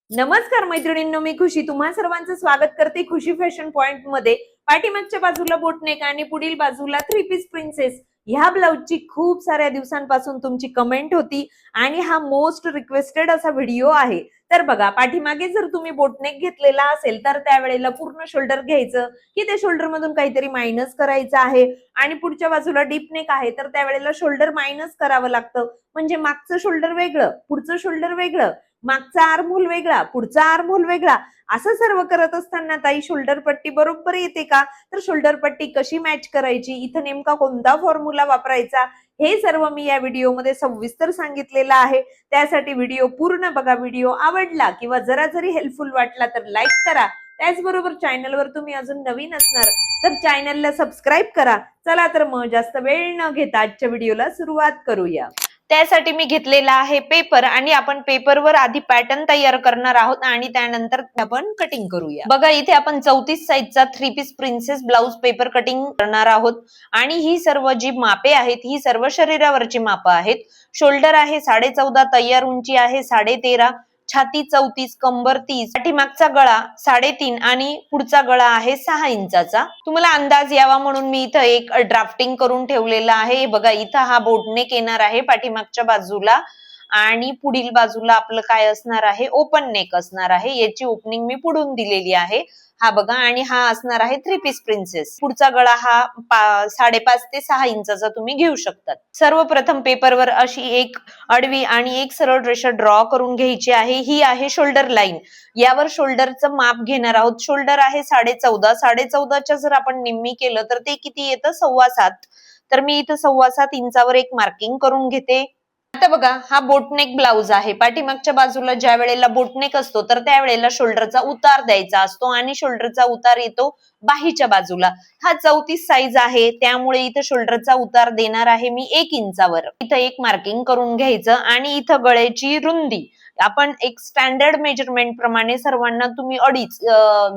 नमस्कार मैत्रिणींनो, मी खुशी तुम्हा सर्वांचं स्वागत करते खुशी फॅशन पॉइंट मध्ये। पाठीमागच्या बाजूला बोटनेक आणि पुढील बाजूला थ्री पीस प्रिन्सेस ह्या ब्लाउजची खूप साऱ्या दिवसांपासून तुमची कमेंट होती आणि हा मोस्ट रिक्वेस्टेड असा व्हिडिओ आहे। तर बघा, पाठीमागे जर तुम्ही बोटनेक घेतलेला असेल तर त्यावेळेला पूर्ण शोल्डर घ्यायचं की त्या शोल्डर मधून काहीतरी मायनस करायचं आहे, आणि पुढच्या बाजूला डीप नेक आहे तर त्यावेळेला शोल्डर मायनस करावं लागतं। म्हणजे मागचं शोल्डर वेगळं, पुढचं शोल्डर वेगळं, मागचा आर्महोल वेगळा, पुढचा आर्महोल वेगळा, असं सर्व करत असताना ताई शोल्डर पट्टी बरोबर येते का? तर शोल्डर पट्टी कशी मॅच करायची, इथं नेमका कोणता फॉर्म्युला वापरायचा, हे सर्व मी या व्हिडिओमध्ये सविस्तर सांगितलेलं आहे। त्यासाठी व्हिडिओ पूर्ण बघा। व्हिडिओ आवडला किंवा जरा जरी हेल्पफुल वाटला तर लाईक करा। त्याचबरोबर चॅनलवर तुम्ही अजून नवीन असणार तर चॅनलला सबस्क्राईब करा। चला तर मग जास्त वेळ न घेता आजच्या व्हिडिओला सुरुवात करूया। त्यासाठी मी घेतलेला आहे पेपर, आणि आपण पेपरवर आधी पॅटर्न तयार करणार आहोत आणि त्यानंतर आपण कटिंग करूया। बघा, इथे आपण 34 साईजचा three piece princess blouse paper cutting करणार आहोत, आणि ही सर्व जी मापे आहेत ही सर्व शरीरावरची मापं आहेत। शोल्डर आहे 14.5, तयार उंची आहे 13.5, छाती 34, कंबर 30, पाठीमागचा गळा 3.5 आणि पुढचा गळा आहे 6 इंचाचा। तुम्हाला अंदाज यावा म्हणून मी इथं एक ड्राफ्टिंग करून ठेवलेला आहे। बघा, इथं हा बोटनेक येणार आहे पाठीमागच्या बाजूला, आणि पुढील बाजूला आपलं काय असणार आहे, ओपन नेक असणार आहे। याची ओपनिंग मी पुढून दिलेली आहे। हा बघा, आणि हा असणार आहे थ्री पीस प्रिन्सेस। पुढचा गळा हा 5.5 ते 6 इंचाचा तुम्ही घेऊ शकतात। सर्वप्रथम पेपरवर अशी एक आडवी आणि एक सरळ रेषा ड्रॉ करून घ्यायची आहे। ही आहे शोल्डर लाईन, यावर शोल्डरचं माप घेणार आहोत। शोल्डर आहे 14.5, 14.5च्या जर आपण निम्मी केलं तर ते किती येतं, 7.25। तर मी इथं 7.25 इंचावर एक मार्किंग करून घेते। आता बघा, हा बोटनेक ब्लाउज आहे। पाठीमागच्या बाजूला ज्या वेळेला बोटनेक असतो तर त्यावेळेला शोल्डरचा उतार द्यायचा असतो, आणि शोल्डरचा उतार येतो बाहीच्या बाजूला। हा 34 साईज आहे, त्यामुळे इथं शोल्डरचा उतार देणार आहे मी 1 इंचावर। इथं एक मार्किंग करून घ्यायचं, आणि इथं गळ्याची रुंदी आपण एक स्टँडर्ड मेजरमेंट प्रमाणे सर्वांना तुम्ही 2.5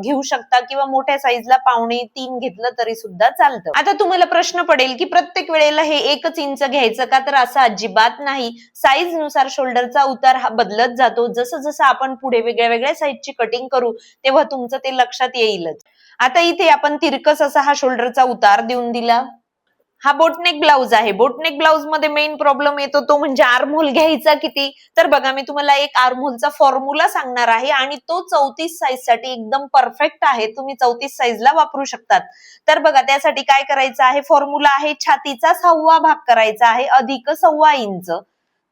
घेऊ शकता, किंवा मोठ्या साईजला 2.25-3 घेतलं तरी सुद्धा चालतं। आता तुम्हाला प्रश्न पडेल की प्रत्येक वेळेला हे 1 इंच घ्यायचं का? तर असं अजिबात नाही। साईज नुसार शोल्डरचा उतार हा बदलत जातो। जसं जसं आपण पुढे वेगळ्या वेगळ्या साईजची कटिंग करू तेव्हा तुमचं ते लक्षात येईलच। आता इथे आपण तिरकस असा हा शोल्डरचा उतार देऊन दिला। हा बोटनेक ब्लाउज आहे। बोटनेक ब्लाउज मध्ये मेन प्रॉब्लेम येतो तो म्हणजे आर्महोल घ्यायचा किती। तर बघा, मी तुम्हाला एक आर्महोलचा फॉर्म्युला सांगणार आहे, आणि तो 34 साईज साठी एकदम परफेक्ट आहे। तुम्ही 34 साईजला वापरू शकतात। तर बघा, त्यासाठी काय करायचं आहे, फॉर्म्युला आहे छातीचा 1/6 भाग करायचा आहे अधिक 1/4 इंच।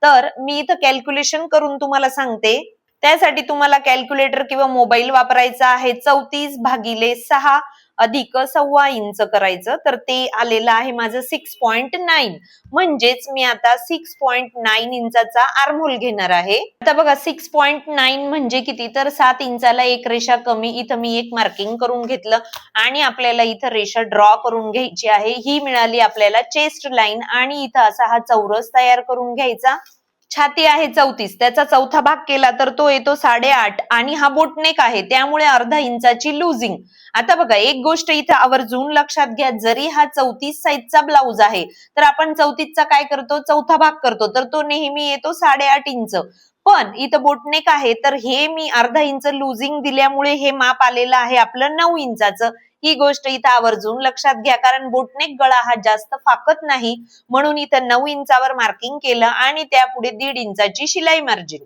तर मी इथं कॅल्क्युलेशन करून तुम्हाला सांगते। त्यासाठी तुम्हाला कॅल्क्युलेटर किंवा मोबाईल वापरायचा आहे। 34 भागिले 6 अधिक 1/4 इंच करायचं, तर ते आलेलं आहे माझं 6.9। म्हणजेच मी आता 6.9 इंचाचा आर्महोल घेणार आहे। आता बघा, 6.9 म्हणजे किती, तर 7 इंचाला एक रेषा कमी। इथं मी एक मार्किंग करून घेतलं, आणि आपल्याला इथं रेषा ड्रॉ करून घ्यायची आहे। ही मिळाली आपल्याला चेस्ट लाईन, आणि इथं असा हा चौरस तयार करून घ्यायचा। छाती आहे 34, त्याचा चौथा भाग केला तर तो येतो 8.5, आणि हा बोटनेक आहे त्यामुळे अर्धा इंचाची लुजिंग। आता बघा, एक गोष्ट इथं आवर्जून लक्षात घ्या, जरी हा 34 साईजचा ब्लाउज आहे तर आपण 34चा काय करतो, चौथा भाग करतो, तर तो नेहमी येतो 8.5 इंच। पण इथं बोटनेक आहे तर हे मी अर्धा इंच लुजिंग दिल्यामुळे हे माप आलेलं आहे आपलं 9 इंचाचं। ही गोष्ट इथं आवर्जून लक्षात घ्या, कारण बोटनेक गळा हा जास्त फाकत नाही, म्हणून इथं 9 इंचावर मार्किंग केलं, आणि त्यापुढे 1.5 इंचाची शिलाई मार्जिन।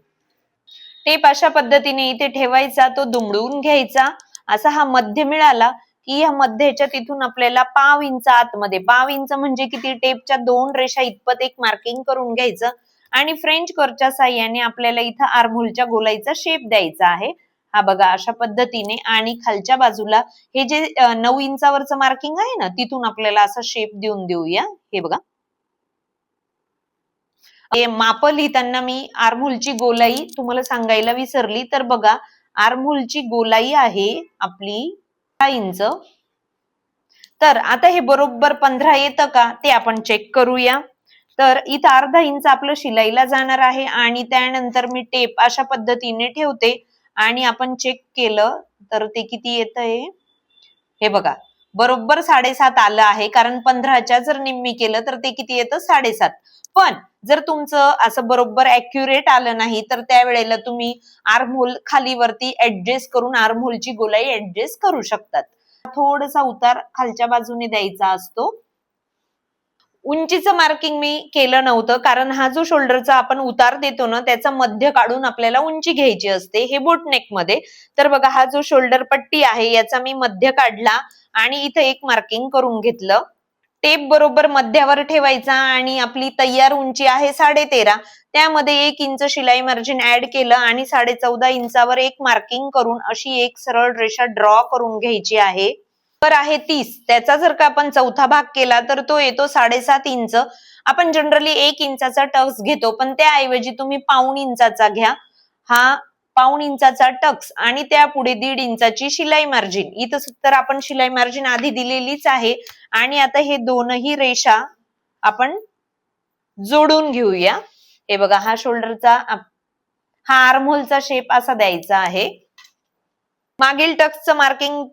टेप अशा पद्धतीने इथे ठेवायचा, तो दुमडून घ्यायचा। असा हा मध्य मिळाला की या मध्याच्या तिथून आपल्याला 1/2 इंच आतमध्ये, 1/2 इंच म्हणजे किती, टेपच्या 2 रेषा इतपत एक मार्किंग करून घ्यायचं, आणि फ्रेंच कर्वच्या साहाय्याने आपल्याला इथं आर्महोलच्या गोलाईचा शेप द्यायचा आहे। हा बघा, अशा पद्धतीने, आणि खालच्या बाजूला हे जे 9 इंचावरचं मार्किंग आहे ना, तिथून आपल्याला असा शेप देऊन देऊया। हे बघा, माप लिहिताना मी आर्महोलची गोलाई तुम्हाला सांगायला विसरली। तर बघा, आर्महोलची गोलाई आहे आपली 15 इंच। तर आता हे बरोबर 15 येतं का ते आपण चेक करूया। तर इथं अर्धा इंच आपलं शिलाईला जाणार आहे, आणि त्यानंतर मी टेप अशा पद्धतीने ठेवते, आणि आपण चेक केलं तर ते किती येतंय, हे बघा, बरोबर 7.5 आलं आहे, कारण 15च्या जर निम्मी केलं तर ते किती येतं, 7.5। पण जर तुमचं असं बरोबर ऍक्युरेट आलं नाही तर त्यावेळेला तुम्ही आर्महोल खाली वरती ऍडजस्ट करून आर्महोलची गोलाई ऍडजस्ट करू शकतात. थोडासा उतार खालच्या बाजूने द्यायचा असतो. उंचीचं मार्किंग मी केलं नव्हतं कारण हा जो शोल्डरचा आपण उतार देतो ना त्याचा मध्य काढून आपल्याला उंची घ्यायची असते हे बोटनेक मध्ये. तर बघा हा जो शोल्डर पट्टी आहे याचा मी मध्य काढला आणि इथे एक मार्किंग करून घेतलं. टेप बरोबर मध्यावर ठेवायचा आणि आपली तयार उंची आहे 13.5 त्यामध्ये 1 इंच शिलाई मार्जिन ऍड केलं आणि 14.5 इंचावर एक मार्किंग करून अशी एक सरळ रेषा ड्रॉ करून घ्यायची आहे. तर आहे 30 त्याचा जर का आपण चौथा भाग केला तर तो येतो 7.5 इंच. आपण जनरली 1 इंचाचा टक्स घेतो पण त्याऐवजी तुम्ही पाऊण इंचाचा घ्या. हा पाऊण इंचाचा टक्स आणि त्यापुढे 1.5 इंचाची शिलाई मार्जिन. इथं तर आपण शिलाई मार्जिन आधी दिलेलीच आहे आणि आता हे दोनही रेषा आपण जोडून घेऊया. हे बघा हा शोल्डरचा हा आर्महोलचा शेप असा द्यायचा आहे. मागील टक्सचं मार्किंग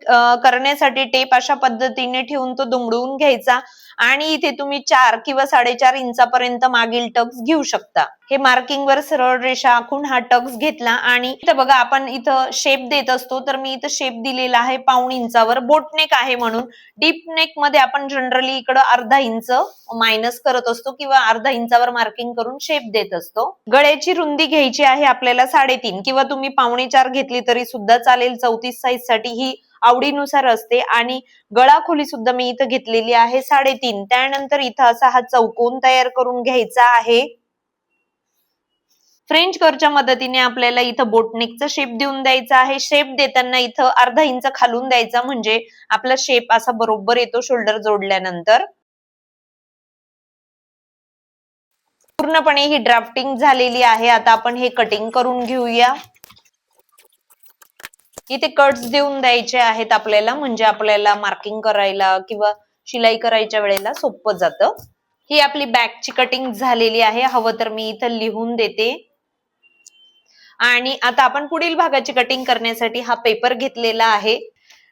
करण्यासाठी टेप अशा पद्धतीने ठेवून तो दुमडवून घ्यायचा आणि इथे तुम्ही 4 किंवा 4.5 इंचापर्यंत मागील टक्स घेऊ शकता. हे मार्किंग वर सरळ रेषा आखून हा टक्स घेतला आणि इथं बघा आपण इथं शेप देत असतो तर मी इथं शेप दिलेला आहे पाऊण इंचावर. बोटनेक आहे म्हणून डीप नेक मध्ये आपण जनरली इकडं अर्धा इंच मायनस करत असतो किंवा अर्धा इंचावर मार्किंग करून शेप देत असतो. गळ्याची रुंदी घ्यायची आहे आपल्याला 3.5 किंवा तुम्ही 4.25 घेतली तरी सुद्धा चालेल. 34 साईज साठी ही आवडीनुसार असते आणि गळा खोली सुद्धा मी इथं घेतलेली आहे 3.5. त्यानंतर इथं असा हा चौकोन तयार करून घ्यायचा आहे. फ्रेंच कर्वच्या मदतीने आपल्याला इथं बोटनेकचा शेप देऊन द्यायचा आहे. शेप देताना इथं अर्धा इंच खालून द्यायचा म्हणजे आपला शेप असा बरोबर येतो शोल्डर जोडल्यानंतर. पूर्णपणे ही ड्राफ्टिंग झालेली आहे. आता आपण हे कटिंग करून घेऊया. इथे कट्स देऊन द्यायचे आहेत आपल्याला म्हणजे आपल्याला मार्किंग करायला किंवा शिलाई करायच्या वेळेला सोपं जातं. ही आपली बॅकची कटिंग झालेली आहे. हवं तर मी इथं लिहून देते. आणि आता आपण पुढील भागाची कटिंग करण्यासाठी हा पेपर घेतलेला आहे.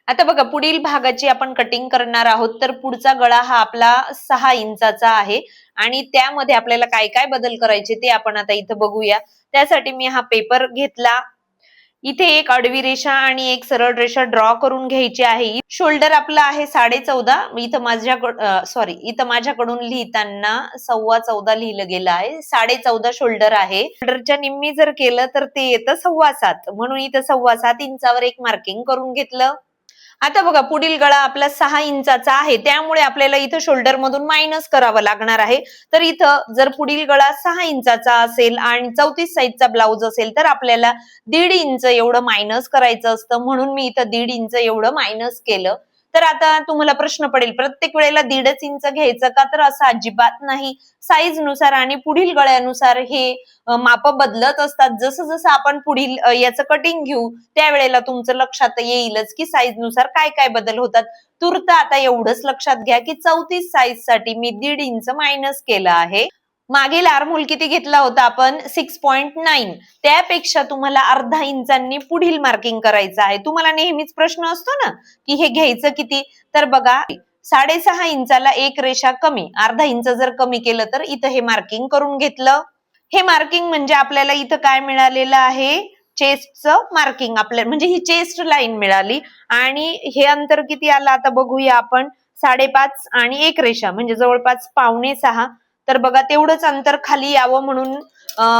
आता बघा पुढील भागाची आपण कटिंग करणार आहोत तर पुढचा गळा हा आपला 6 इंचाचा आहे आणि त्यामध्ये आपल्याला काय काय बदल करायचे ते आपण आता इथं बघूया. त्यासाठी मी हा पेपर घेतला. इथे एक आडवी रेषा आणि एक सरळ रेषा ड्रॉ करून घ्यायची आहे. शोल्डर आपला आहे 14.5. इथं माझ्याकडून लिहिताना 14.25 लिहिलं गेलं आहे. 14.5 शोल्डर आहे. शोल्डरच्या निम्मी जर केलं तर ते येतं 7.25 म्हणून इथं 7.25 इंचावर एक मार्किंग करून घेतलं. आता बघा पुढील गळा आपला 6 इंचाचा आहे त्यामुळे आपल्याला इथं शोल्डर मधून मायनस करावं लागणार आहे. तर इथं जर पुढील गळा 6 इंचाचा असेल आणि 34 साईजचा ब्लाउज असेल तर आपल्याला 1.5 इंच एवढं मायनस करायचं असतं म्हणून मी इथं 1.5 इंच एवढं मायनस केलं. तर आता तुम्हाला प्रश्न पडेल प्रत्येक वेळेला 1.5 इंच घ्यायचं का? तर असं अजिबात नाही. साईज नुसार आणि पुढील गळ्यानुसार हे माप बदलत असतात. जसं जसं आपण पुढील याचं कटिंग घेऊ त्यावेळेला तुमचं लक्षात येईलच की साईज नुसार काय काय बदल होतात. तूर्त आता एवढंच लक्षात घ्या की 34 साईज साठी मी 1.5 इंच मायनस केलं आहे. मागील आर्महोल किती घेतला होता आपण 6.9 त्यापेक्षा तुम्हाला अर्धा इंचांनी पुढील मार्किंग करायचं आहे. तुम्हाला नेहमीच प्रश्न असतो ना की हे घ्यायचं किती? तर बघा 6.5 इंचाला एक रेषा कमी, अर्धा इंच जर कमी केलं तर इथं हे मार्किंग करून घेतलं. हे मार्किंग म्हणजे आपल्याला इथं काय मिळालेलं आहे चेस्टचं मार्किंग. आपल्याला म्हणजे ही चेस्ट लाईन मिळाली आणि हे अंतर किती आलं आता बघूया आपण 5.5 आणि एक रेषा म्हणजे जवळपास 5.25. तर बघा तेवढंच अंतर खाली यावं म्हणून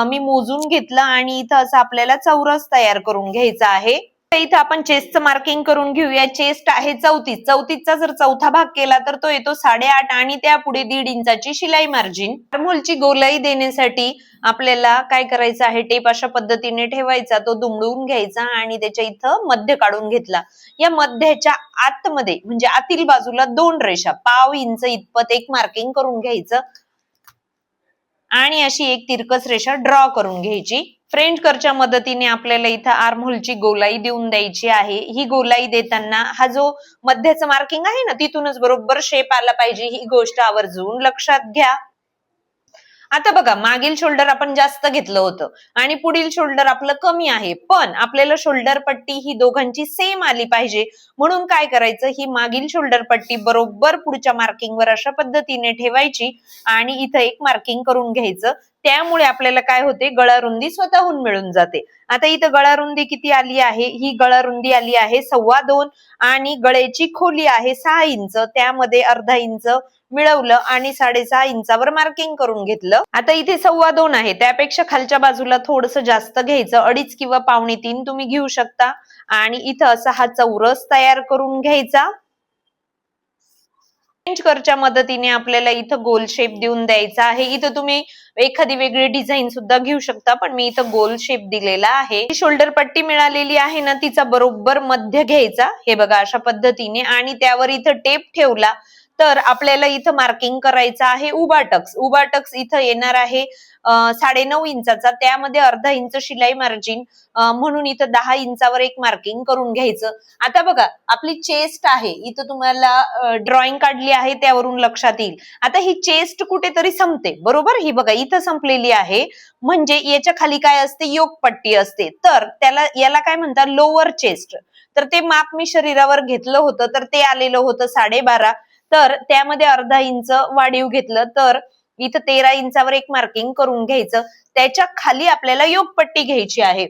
मी मोजून घेतलं आणि इथं असं आपल्याला चौरस तयार करून घ्यायचा आहे. इथं आपण चेस्टचं मार्किंग करून घेऊया. चेस्ट आहे 34. 34चा जर चौथा भाग केला तर तो येतो 8.5 आणि त्यापुढे 1.5 इंचाची शिलाई मार्जिन. आर्महोलची गोलाई देण्यासाठी आपल्याला काय करायचं आहे टेप अशा पद्धतीने ठेवायचा, तो दुमडून घ्यायचा आणि त्याच्या इथं मध्य काढून घेतला. या मध्याच्या आतमध्ये म्हणजे आतील बाजूला 2 रेषा 0.5 इंच इतपत एक मार्किंग करून घ्यायचं आणि अशी एक तिरकस रेषा ड्रॉ करून घ्यायची. फ्रेंच कर्वच्या मदतीने आपल्याला इथं आर्महोलची गोलाई देऊन द्यायची आहे. ही गोलाई देताना हा जो मध्याचं मार्किंग आहे ना तिथूनच बरोबर शेप आला पाहिजे ही गोष्ट आवर्जून लक्षात घ्या. आता बघा, मागील शोल्डर आपण जास्त घेतलं होतं आणि पुढील शोल्डर आपलं कमी आहे, पण आपल्याला शोल्डर पट्टी ही दोघांची सेम आली पाहिजे. म्हणून काय करायचं, ही मागील शोल्डर पट्टी बरोबर पुढच्या मार्किंगवर अशा पद्धतीने ठेवायची आणि इथं एक मार्किंग करून घ्यायचं. त्यामुळे आपल्याला काय होते, गळा रुंदी स्वतःहून मिळून जाते. आता इथं गळा रुंदी किती आली आहे, ही गळा रुंदी आली आहे 2.25 आणि गळ्याची खोली आहे 6 इंच. त्यामध्ये अर्धा इंच मिळवलं आणि 6.5 इंचावर मार्किंग करून घेतलं. आता इथे 2.25 आहे, त्यापेक्षा खालच्या बाजूला थोडस जास्त घ्यायचं, 2.5 किंवा 2.25 तुम्ही घेऊ शकता. आणि इथं असा हा चौरस तयार करून घ्यायचा. फ्रेंच कर्वच्या मदतीने आपल्याला इथं गोल शेप देऊन द्यायचा आहे. इथं तुम्ही एखादी वेगळी डिझाईन सुद्धा घेऊ शकता, पण मी इथं गोल शेप दिलेला आहे. शोल्डर पट्टी मिळालेली आहे ना, तिचा बरोबर मध्य घ्यायचा, हे बघा अशा पद्धतीने, आणि त्यावर इथं टेप ठेवला तर आपल्याला इथं मार्किंग करायचं आहे उभा टक्स. उभा टक्स इथं येणार आहे 9.5 इंचाचा, त्यामध्ये अर्धा इंच शिलाई मार्जिन, म्हणून इथं 10 इंचावर एक मार्किंग करून घ्यायचं. आता बघा, आपली चेस्ट आहे, इथं तुम्हाला ड्रॉइंग काढली आहे त्यावरून लक्षात येईल. आता ही चेस्ट कुठेतरी संपते, बरोबर, ही बघा इथं संपलेली आहे, म्हणजे याच्या खाली काय असते, योगपट्टी असते. तर याला काय म्हणतात, लोअर चेस्ट. तर ते माप मी शरीरावर घेतलं होतं, तर ते आलेलं होतं 12.5. तर त्यामध्ये अर्धा इंच वाढीव घेतलं, तर इथं 13 इंचावर एक मार्किंग करून घ्यायचं. त्याच्या खाली आपल्याला योगपट्टी घ्यायची आहे.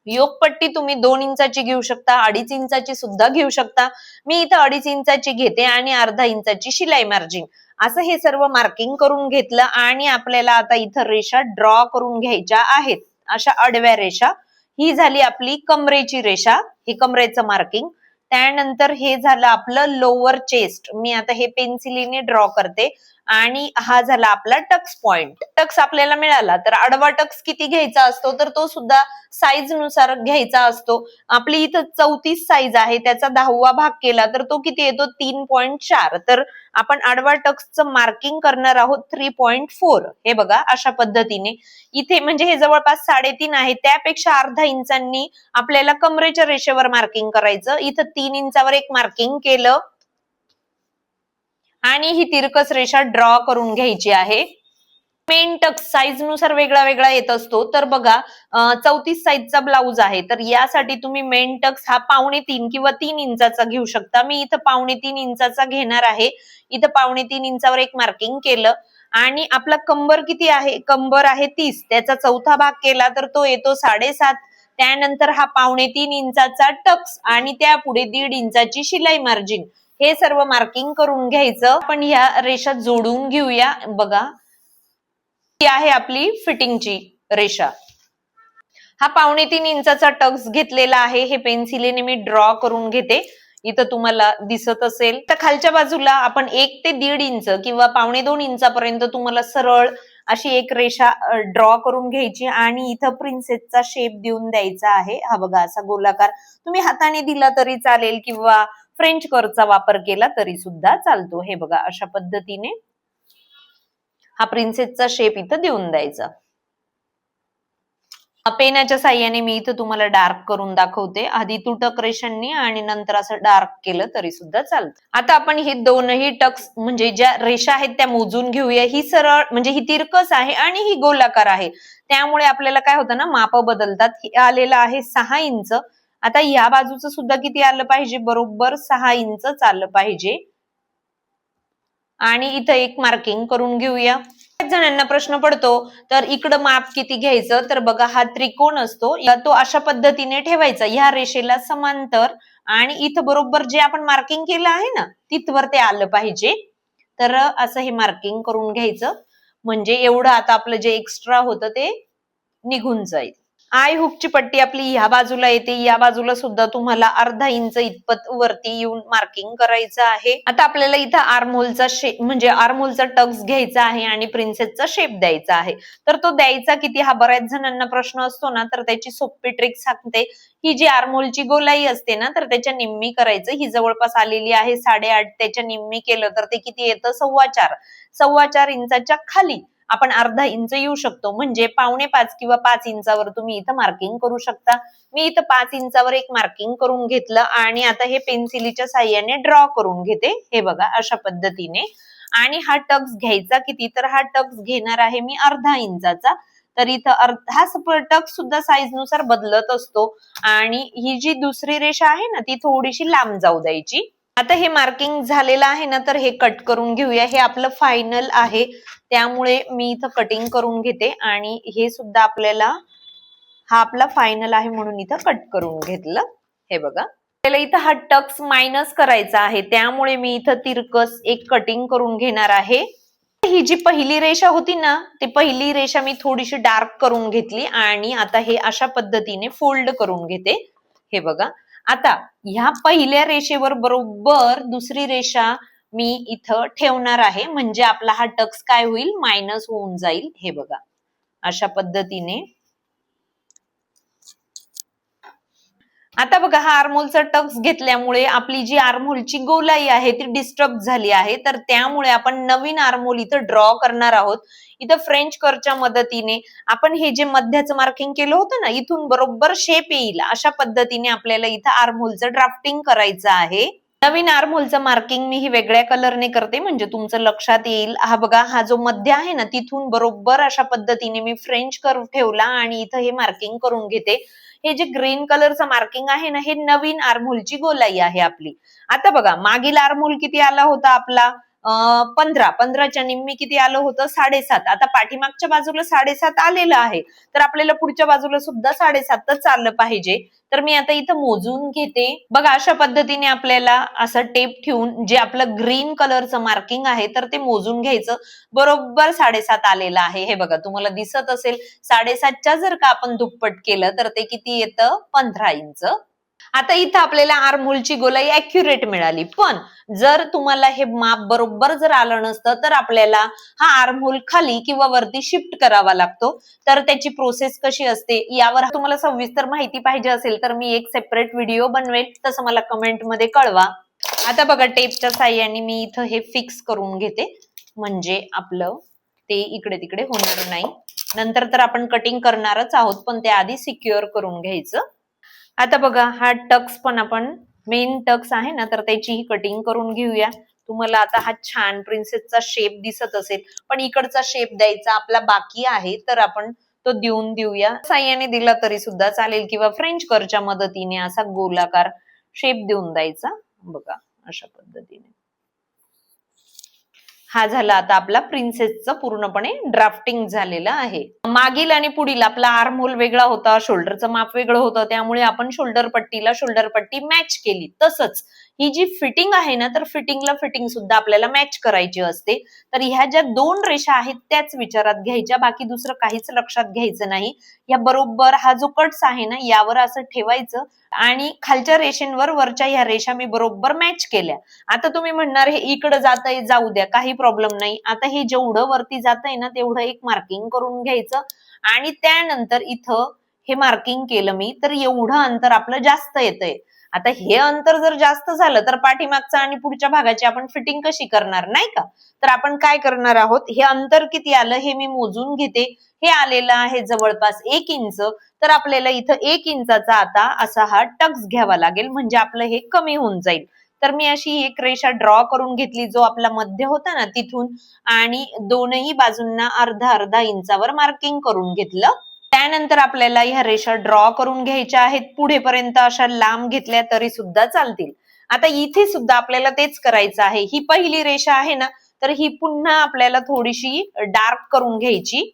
योगपट्टी तुम्ही 2 इंचाची घेऊ शकता, 2.5 इंचाची सुद्धा घेऊ शकता. मी इथं 2.5 इंचाची घेते आणि अर्धा इंचाची शिलाई मार्जिन. असं हे सर्व मार्किंग करून घेतलं आणि आपल्याला आता इथं रेषा ड्रॉ करून घ्यायच्या आहेत, अशा आडव्या रेषा. ही झाली आपली कमरेची रेषा, हे कमरेचं मार्किंग. त्यानंतर हे झालं आपलं लोअर चेस्ट, मी आता हे पेन्सिलीने ड्रॉ करते. आणि हा झाला आपला टक्स पॉइंट. टक्स आपल्याला मिळाला, तर आडवा टक्स किती घ्यायचा असतो, तर तो सुद्धा साईज नुसार घ्यायचा असतो. आपली इथं 34 साईज आहे, त्याचा 10वा भाग केला तर तो किती येतो, 3.4. तर आपण आडवा टक्सचं मार्किंग करणार आहोत 3.4. हे बघा अशा पद्धतीने. इथे म्हणजे हे जवळपास 3.5 आहे, त्यापेक्षा अर्धा इंचांनी आपल्याला कमरेच्या रेषेवर मार्किंग करायचं. इथं 3 इंचावर एक मार्किंग केलं आणि ही तिरकस रेषा ड्रॉ करून घ्यायची आहे. मेन टक्स साईज नुसार वेगळा वेगळा येत असतो. तर बघा 34 साईजचा ब्लाउज आहे, तर यासाठी तुम्ही मेन टक्स हा 2.25 किंवा 3 इंचाचा घेऊ शकता. मी इथं 2.25 इंचाचा घेणार आहे. इथं 2.25 इंचावर एक मार्किंग केलं आणि आपला कंबर किती आहे, कंबर आहे 30, त्याचा चौथा भाग केला तर तो येतो 7.5. त्यानंतर हा 2.25 इंचाचा टक्स आणि त्या पुढे 1.5 इंचाची शिलाई मार्जिन. हे सर्व मार्किंग करून घ्यायचं. आपण ह्या रेषा जोडून घेऊया. बघा, ही आहे आपली फिटिंगची रेषा. हा 2.25 इंचाचा टक्स घेतलेला आहे, हे पेन्सिलीने मी ड्रॉ करून घेते. इथं तुम्हाला दिसत असेल. तर खालच्या बाजूला आपण 1 ते 1.5 इंच किंवा 2.25 इंचापर्यंत तुम्हाला सरळ अशी एक रेषा ड्रॉ करून घ्यायची आणि इथं प्रिन्सेसचा शेप देऊन द्यायचा आहे. हा बघा असा गोलाकार, तुम्ही हाताने दिला तरी चालेल किंवा फ्रेंच कर्वचा वापर केला तरी सुद्धा चालतो. हे बघा अशा पद्धतीने हा प्रिन्सेसचा शेप इथं देऊन द्यायचा. पेनाच्या साह्याने मी इथं तुम्हाला डार्क करून दाखवते. आधी तुटक रेषांनी आणि नंतर असं डार्क केलं तरी सुद्धा चालतं. आता आपण हे दोनही टक्स म्हणजे ज्या रेषा आहेत त्या मोजून घेऊया. ही सरळ म्हणजे ही तिरकस आहे आणि ही गोलाकार आहे, त्यामुळे आपल्याला काय होतं ना, माप बदलतात. हे आलेलं आहे 6 इंच. आता या बाजूचं सुद्धा किती आलं पाहिजे, बरोबर 6 इंच आलं पाहिजे. आणि इथं एक मार्किंग करून घेऊया. जणांना प्रश्न पडतो तर इकडं माप किती घ्यायचं, तर बघा हा त्रिकोण असतो, तो अशा पद्धतीने ठेवायचा ह्या रेषेला समांतर आणि इथं बरोबर जे आपण मार्किंग केलं आहे ना तिथवर ते आलं पाहिजे. तर असं हे मार्किंग करून घ्यायचं, म्हणजे एवढं आता आपलं जे एक्स्ट्रा होतं ते निघून जाईल. आय हुकची पट्टी आपली ह्या बाजूला येते, या बाजूला सुद्धा तुम्हाला अर्धा इंच इतपत वरती येऊन मार्किंग करायचं आहे. आता आपल्याला इथं आर्महोलचा शेप म्हणजे आर्महोलचा टक्स घ्यायचा आहे आणि प्रिन्सेसचा शेप द्यायचा आहे. तर तो द्यायचा किती हा बऱ्याच जणांना प्रश्न असतो ना, तर त्याची सोपी ट्रिक सांगते. ही जी आर्महोलची गोलाई असते ना, तर त्याच्या निम्मी करायचं. ही जवळपास आलेली आहे 8.5, त्याच्या निम्मी केलं तर ते किती येतं, 4.25 इंचाच्या खाली आपण अर्धा इंच येऊ शकतो, म्हणजे 4.25 किंवा 5 इंचावर तुम्ही इथं मार्किंग करू शकता. मी इथं 5 इंचावर एक मार्किंग करून घेतलं आणि आता हे पेन्सिलीच्या साह्याने ड्रॉ करून घेते. हे बघा अशा पद्धतीने. आणि हा टक्स घ्यायचा किती, तर हा टक्स घेणार आहे मी अर्धा इंचाचा. तर इथं हा टक्स सुद्धा साईज नुसार बदलत असतो आणि ही जी दुसरी रेषा आहे ना ती थोडीशी लांब जाऊ द्यायची. आता हे मार्किंग झालेलं आहे ना, तर हे कट करून घेऊया. हे आपलं फायनल आहे, त्यामुळे मी इथं कटिंग करून घेते आणि हे सुद्धा आपल्याला, हा आपला फायनल आहे म्हणून इथं कट करून घेतलं. हे बघा, आपल्याला इथं हा टक्स मायनस करायचा आहे, त्यामुळे मी इथं तिरकस एक कटिंग करून घेणार आहे. ही जी पहिली रेषा होती ना, ती पहिली रेषा मी थोडीशी डार्क करून घेतली आणि आता हे अशा पद्धतीने फोल्ड करून घेते. हे बघा, आता ह्या पहिल्या रेषेवर बरोबर दुसरी रेषा मी इथं ठेवणार आहे, म्हणजे आपला हा टक्स काय होईल, मायनस होऊन जाईल. हे बघा, अशा पद्धतीने. आता बघा, हा आर्महोलचा टक्स घेतल्यामुळे आपली जी आर्महोलची गोलाई आहे ती डिस्टर्ब झाली आहे, तर त्यामुळे आपण नवीन आर्महोल इथं ड्रॉ करणार आहोत. इथं फ्रेंच कर्वच्या मदतीने आपण हे जे मध्याचं मार्किंग केलं होतं ना, इथून बरोबर शेप येईल अशा पद्धतीने आपल्याला इथं आर्महोलचं ड्राफ्टिंग करायचं आहे. नवीन आर्महोलचं मार्किंग मी ही वेगळ्या कलरने करते, म्हणजे तुमचं लक्षात येईल. हा बघा, हा जो मध्य आहे ना तिथून बरोबर अशा पद्धतीने मी फ्रेंच कर्व ठेवला आणि इथं हे मार्किंग करून घेते. हे जे ग्रीन कलरचं मार्किंग आहे ना, हे नवीन आर्महोलची गोलाई आहे आपली. आता बघा, मागील आर्महोल किती आला होता आपला, 15च्या निम्मी किती आलं होतं, 7.5. आता पाठीमागच्या बाजूला 7.5 आलेलं आहे, तर आपल्याला पुढच्या बाजूला सुद्धा 7.5च आलं पाहिजे. तर मी आता इथं मोजून घेते. बघा, अशा पद्धतीने आपल्याला असं टेप ठेवून जे आपलं ग्रीन कलरचं मार्किंग आहे तर ते मोजून घ्यायचं. बरोबर 7.5 आलेलं आहे. हे बघा, तुम्हाला दिसत असेल. 7.5च्या जर का आपण दुप्पट केलं तर ते किती येतं, 15 इंच. आता इथं आपल्याला आर्महोलची गोलाई ऍक्युरेट मिळाली, पण जर तुम्हाला हे माप बरोबर जर आलं नसतं तर आपल्याला हा आर्महोल खाली किंवा वरती शिफ्ट करावा लागतो. तर त्याची प्रोसेस कशी असते यावर तुम्हाला सविस्तर माहिती पाहिजे असेल तर मी एक सेपरेट व्हिडिओ बनवेल, तसं मला कमेंट मध्ये कळवा. आता बघा, टेपच्या साह्याने मी इथं हे फिक्स करून घेते, म्हणजे आपलं ते इकडे तिकडे होणार नाही. नंतर तर आपण कटिंग करणारच आहोत, पण त्याआधी सिक्युअर करून घ्यायचं. आता बघा, हा टक्स पण आपण, मेन टक्स आहे ना, तर त्याची ही कटिंग करून घेऊया. तुम्हाला आता हा छान प्रिन्सेसचा शेप दिसत असेल, पण इकडचा शेप द्यायचा आपला बाकी आहे, तर आपण तो देऊन देऊया. साह्याने दिला तरी सुद्धा चालेल किंवा फ्रेंच कर्वच्या मदतीने असा गोलाकार शेप देऊन द्यायचा. बघा, अशा पद्धतीने. हा झाला आता आपला प्रिन्सेसचं पूर्णपणे ड्राफ्टिंग झालेलं आहे. मागील आणि पुढील आपला आर्महोल वेगळा होता, शोल्डरचं माप वेगळं होतं, त्यामुळे आपण शोल्डर पट्टीला शोल्डर पट्टी मॅच केली. तसंच ही जी फिटिंग आहे ना, तर फिटिंगला फिटिंग सुद्धा आपल्याला मॅच करायची असते. तर ह्या ज्या 2 रेषा आहेत त्याच विचारात घ्यायच्या, बाकी दुसरं काहीच लक्षात घ्यायचं नाही. या बरोबर हा जो कट्स आहे ना यावर असं ठेवायचं आणि खालच्या रेषेंवर वरच्या ह्या रेषा मी बरोबर मॅच केल्या. आता तुम्ही म्हणणार हे इकडे जातंय, जाऊ द्या, काही प्रॉब्लेम नाही. आता हे जेवढं वरती जातंय ना तेवढं एक मार्किंग करून घ्यायचं आणि त्यानंतर इथं हे मार्किंग केलं मी, तर एवढं अंतर आपलं जास्त येतंय. आता हे अंतर जर जास्त झालं तर पाठीमागचं आणि पुढच्या भागाची आपण फिटिंग कशी करणार, नाही का? तर आपण काय करणार आहोत, हे अंतर किती आलं हे मी मोजून घेते. हे आलेलं आहे जवळपास 1 इंच. तर आपल्याला इथं 1 इंचाचा आता असा हा टक्स घ्यावा लागेल, म्हणजे आपलं हे कमी होऊन जाईल. तर मी अशी एक रेषा ड्रॉ करून घेतली, जो आपला मध्य होता ना तिथून, आणि दोनही बाजूंना अर्धा अर्धा इंचावर मार्किंग करून घेतलं. त्यानंतर आपल्याला ह्या रेषा ड्रॉ करून घ्यायच्या आहेत. पुढेपर्यंत अशा लांब घेतल्या तरी सुद्धा चालतील. आता इथे सुद्धा आपल्याला तेच करायचं आहे. ही पहिली रेषा आहे ना, तर ही पुन्हा आपल्याला थोडीशी डार्क करून घ्यायची.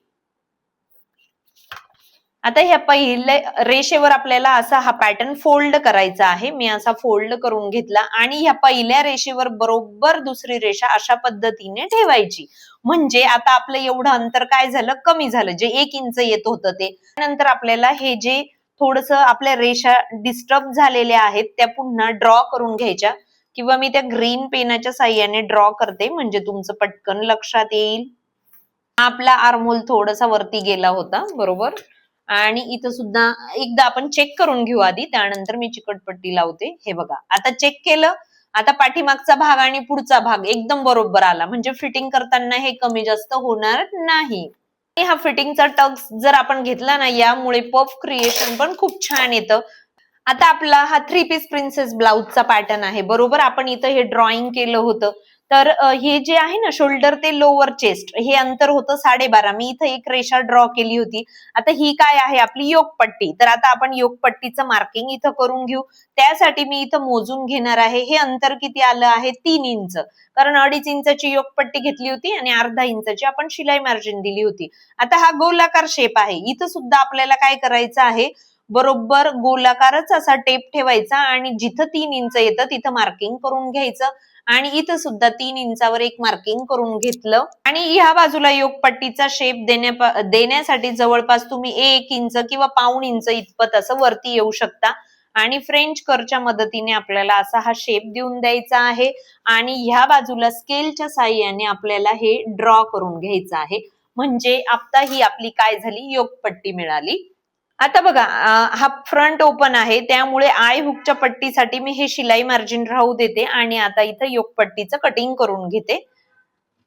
आता ह्या पहिल्या रेषेवर आपल्याला असा हा पॅटर्न फोल्ड करायचा आहे. मी असा फोल्ड करून घेतला आणि ह्या पहिल्या रेषेवर बरोबर दुसरी रेषा अशा पद्धतीने ठेवायची. म्हणजे आता आपलं एवढं अंतर काय झालं, कमी झालं. जे 1 इंच येत होतं ते. त्यानंतर आपल्याला हे जे थोडस आपल्या रेषा डिस्टर्ब झालेल्या आहेत त्या पुन्हा ड्रॉ करून घ्यायच्या, किंवा मी त्या ग्रीन पेनाच्या साह्याने ड्रॉ करते, म्हणजे तुमचं पटकन लक्षात येईल. आपला आर्महोल थोडासा वरती गेला होता, बरोबर. आणि इथं सुद्धा एकदा आपण चेक करून घेऊ आधी, त्यानंतर मी चिकटपट्टी लावते. हे बघा, आता चेक केलं. आता पाठीमागचा भाग आणि पुढचा भाग एकदम बरोबर आला, म्हणजे फिटिंग करताना हे कमी जास्त होणार नाही. हा फिटिंगचा टक्स जर आपण घेतला ना, यामुळे पफ क्रिएशन पण खूप छान येतं. आता आपला हा 3 पीस प्रिन्सेस ब्लाउजचा पॅटर्न आहे, बरोबर. आपण इथं हे ड्रॉइंग केलं होतं, तर हे जे आहे ना शोल्डर ते लोअर चेस्ट हे अंतर होतं 12.5. मी इथं एक रेषा ड्रॉ केली होती. आता ही काय आहे आपली योगपट्टी. तर आता आपण योगपट्टीचं मार्किंग इथं करून घेऊ. त्यासाठी मी इथं मोजून घेणार आहे. हे अंतर किती आलं आहे 3 इंच, कारण 2.5 इंचाची योगपट्टी घेतली होती आणि अर्धा इंचाची आपण शिलाई मार्जिन दिली होती. आता हा गोलाकार शेप आहे. इथं सुद्धा आपल्याला काय करायचं आहे, बरोबर गोलाकारच असा टेप ठेवायचा आणि जिथं 3 इंच येतं तिथं मार्किंग करून घ्यायचं आणि इथं सुद्धा 3 इंचावर एक मार्किंग करून घेतलं. आणि ह्या बाजूला योगपट्टीचा शेप देण्यासाठी जवळपास तुम्ही 1 इंच किंवा पाऊण इंच इतपत असं वरती येऊ शकता आणि फ्रेंच कर्वच्या मदतीने आपल्याला असा हा शेप देऊन द्यायचा आहे आणि ह्या बाजूला स्केलच्या साहाय्याने आपल्याला हे ड्रॉ करून घ्यायचं आहे. म्हणजे आता ही आपली काय झाली, योगपट्टी मिळाली. आता बघा हा फ्रंट ओपन आहे, त्यामुळे आय हुकच्या पट्टीसाठी मी हे शिलाई मार्जिन राहू देते आणि आता इथं योगपट्टीचं कटिंग करून घेते.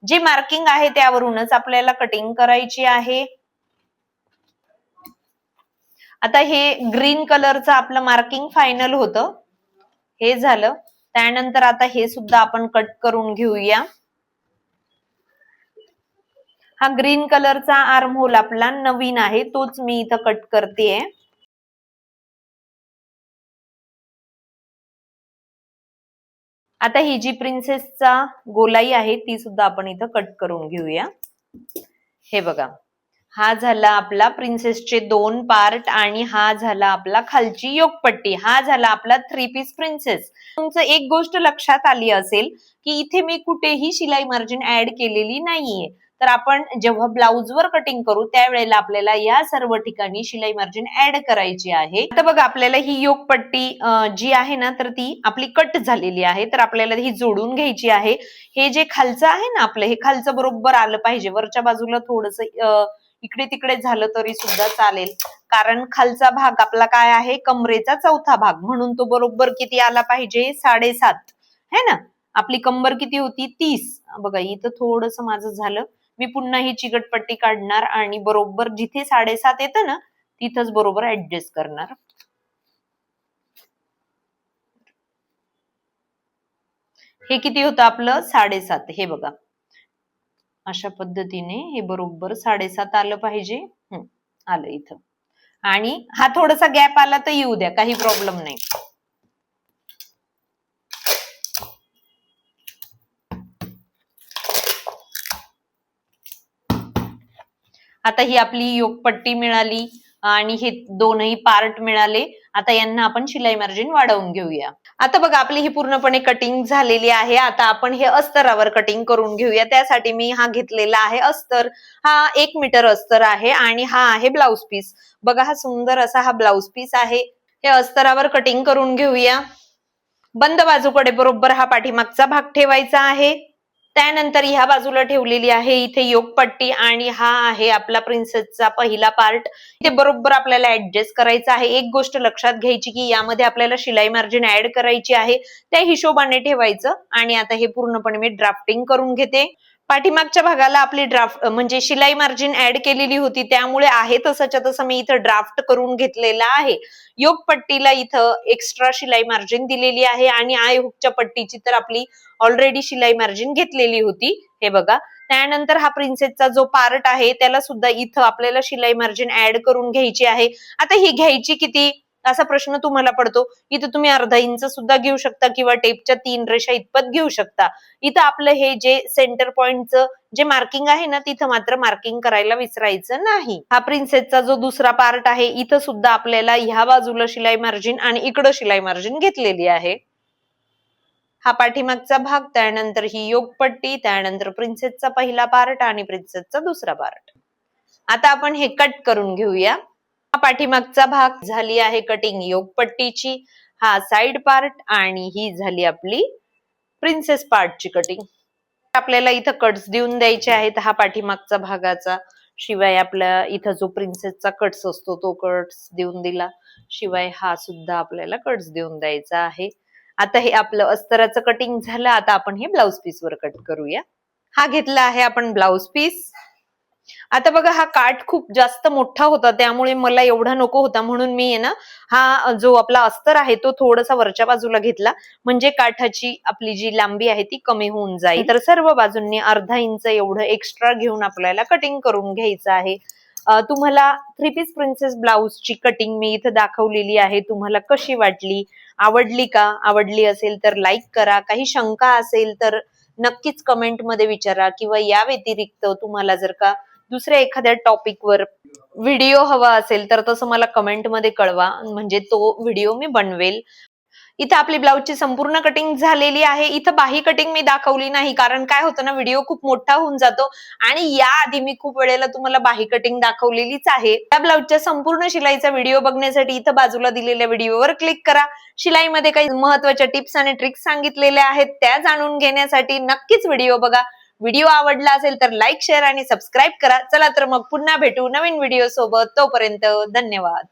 जे मार्किंग आहे त्यावरूनच आपल्याला कटिंग करायची आहे. आता हे ग्रीन कलरचं आपलं मार्किंग फायनल होतं, हे झालं. त्यानंतर आता हे सुद्धा आपण कट करून घेऊया. हा ग्रीन कलरचा आर्म होल आपला नवीन आहे, तोच मी इथं कट करतेय. आता ही जी प्रिन्सेसचा गोलाई आहे ती सुद्धा आपण इथं कट करून घेऊया. हे बघा, हा झाला आपला प्रिन्सेसचे 2 पार्ट आणि हा झाला आपला खालची योगपट्टी. हा झाला आपला 3 पीस प्रिन्सेस. तुमचं एक गोष्ट लक्षात आली असेल की इथे मी कुठेही शिलाई मार्जिन ऍड केलेली नाहीये. तर आपण जेव्हा ब्लाउजवर कटिंग करू त्यावेळेला आपल्याला या सर्व ठिकाणी शिलाई मार्जिन ऍड करायची आहे. आता बघा, आपल्याला ही योगपट्टी जी आहे ना तर ती आपली कट झालेली आहे, तर आपल्याला ही जोडून घ्यायची आहे. हे जे खालचं आहे ना आपलं, हे खालचं बरोबर आलं पाहिजे. वरच्या बाजूला थोडस इकडे तिकडे झालं तरी सुद्धा चालेल, कारण खालचा भाग आपला काय आहे, कमरेचा चौथा भाग, म्हणून तो बरोबर किती आला पाहिजे, 7.5 है ना. आपली कंबर किती होती, 30. बघा इथं थोडस माझं झालं. मी पुन्हा ही चिकटपट्टी काढणार आणि बरोबर जिथे 7.5 येतं ना तिथंच बरोबर ऍडजस्ट करणार. हे किती होतं आपलं, 7.5. हे बघा अशा पद्धतीने हे बरोबर 7.5 आलं पाहिजे. आलं इथं. आणि हा थोडासा गॅप आला तर येऊ द्या, काही प्रॉब्लेम नाही. आता ही आपली योगपट्टी मिळाली आणि हे दोनही पार्ट मिळाले. आता यांना आपण शिलाई मार्जिन वाढवून घेऊया. आता बघा, आपली ही पूर्णपणे कटिंग झालेली आहे. आता आपण हे अस्तरावर कटिंग करून घेऊया. त्यासाठी मी हा घेतलेला आहे अस्तर. हा 1 मीटर अस्तर आहे आणि हा आहे ब्लाउज पीस. बघा, हा सुंदर असा हा ब्लाउज पीस आहे. हे अस्तरावर कटिंग करून घेऊया. बंद बाजूकडे बरोबर हा पाठीमागचा भाग ठेवायचा आहे. त्यानंतर ह्या बाजूला ठेवलेली आहे इथे योगपट्टी आणि हा आहे आपला प्रिन्सेसचा पहिला पार्ट. इथे बरोबर आपल्याला ऍडजस्ट करायचा आहे. एक गोष्ट लक्षात घ्यायची की यामध्ये आपल्याला शिलाई मार्जिन ऍड करायची आहे, त्या हिशोबाने ठेवायचं. आणि आता हे पूर्णपणे मी ड्राफ्टिंग करून घेते. पाठीमागच्या भागाला आपली ड्राफ्ट म्हणजे शिलाई मार्जिन ऍड केलेली होती, त्यामुळे आहे तसंच्या तसं मी इथं ड्राफ्ट करून घेतलेला आहे. योगपट्टीला इथं एक्स्ट्रा शिलाई मार्जिन दिलेली आहे आणि आय हुकच्या पट्टीची तर आपली ऑलरेडी शिलाई मार्जिन घेतलेली होती. हे बघा, त्यानंतर हा प्रिन्सेसचा जो पार्ट आहे त्याला सुद्धा इथं आपल्याला शिलाई मार्जिन ऍड करून घ्यायची आहे. आता ही घ्यायची किती असा प्रश्न तुम्हाला पडतो. इथं तुम्ही अर्धा इंच सुद्धा घेऊ शकता किंवा टेपच्या 3 रेषा इतपत घेऊ शकता. इथं आपलं हे जे सेंटर पॉइंटचं जे मार्किंग आहे ना तिथं मात्र मार्किंग करायला विसरायचं नाही. हा प्रिन्सेसचा जो दुसरा पार्ट आहे, इथं सुद्धा आपल्याला ह्या बाजूला शिलाई मार्जिन आणि इकडं शिलाई मार्जिन घेतलेली आहे. हा पाठीमागचा भाग, त्यानंतर ही योगपट्टी, त्यानंतर प्रिन्सेसचा पहिला पार्ट आणि प्रिन्सेसचा दुसरा पार्ट. आता आपण हे कट करून घेऊया. हा पाठीमागचा भाग, झाली आहे कटिंग योगपट्टीची. हा साइड पार्ट आणि ही झाली आपली प्रिन्सेस पार्टची कटिंग. आपल्याला इथं कट्स देऊन द्यायचे आहेत हा पाठीमागचा भागाचा. शिवाय आपल्या इथं जो प्रिन्सेसचा कट्स असतो तो कट्स देऊन दिला. शिवाय हा सुद्धा आपल्याला कट्स देऊन द्यायचा आहे. आता हे आपलं अस्तराचं कटिंग झालं. आता आपण हे ब्लाउज पीस वर कट करूया. हा घेतला आहे आपण ब्लाउज पीस. आता बघा हा काठ खूप जास्त मोठा होता, त्यामुळे मला एवढा नको होता, म्हणून मी आहे ना हा जो आपला अस्तर आहे तो थोडासा वरच्या बाजूला घेतला, म्हणजे काठाची आपली जी लांबी आहे ती कमी होऊन जाईल. तर सर्व बाजूंनी अर्धा इंच एवढं एक्स्ट्रा घेऊन आपल्याला कटिंग करून घ्यायचं आहे. तुम्हाला थ्री पीस प्रिन्सेस ब्लाउजची कटिंग मी इथं दाखवलेली आहे, तुम्हाला कशी वाटली, आवडली का? आवडली असेल तर लाईक करा. काही शंका असेल तर नक्कीच कमेंट मध्ये विचारा, किंवा या व्यतिरिक्त तुम्हाला जर का दुसऱ्या एखाद्या टॉपिकवर व्हिडिओ हवा असेल तर तसं मला कमेंट मध्ये कळवा, म्हणजे तो व्हिडिओ मी बनवेल. इथं आपली ब्लाऊजची संपूर्ण कटिंग झालेली आहे. इथं बाही कटिंग मी दाखवली नाही, कारण काय होतं ना, व्हिडिओ खूप मोठा होऊन जातो आणि याआधी मी खूप वेळेला तुम्हाला बाही कटिंग दाखवलेलीच आहे. त्या ब्लाऊजच्या संपूर्ण शिलाईचा व्हिडिओ बघण्यासाठी इथं बाजूला दिलेल्या व्हिडिओवर क्लिक करा. शिलाईमध्ये काही महत्त्वाच्या टिप्स आणि ट्रिक्स सांगितलेल्या आहेत, त्या जाणून घेण्यासाठी नक्कीच व्हिडिओ बघा. व्हिडिओ आवडला असेल तर लाईक, शेअर आणि सबस्क्राईब करा. चला तर मग पुन्हा भेटू नवीन व्हिडिओ सोबत. तोपर्यंत धन्यवाद.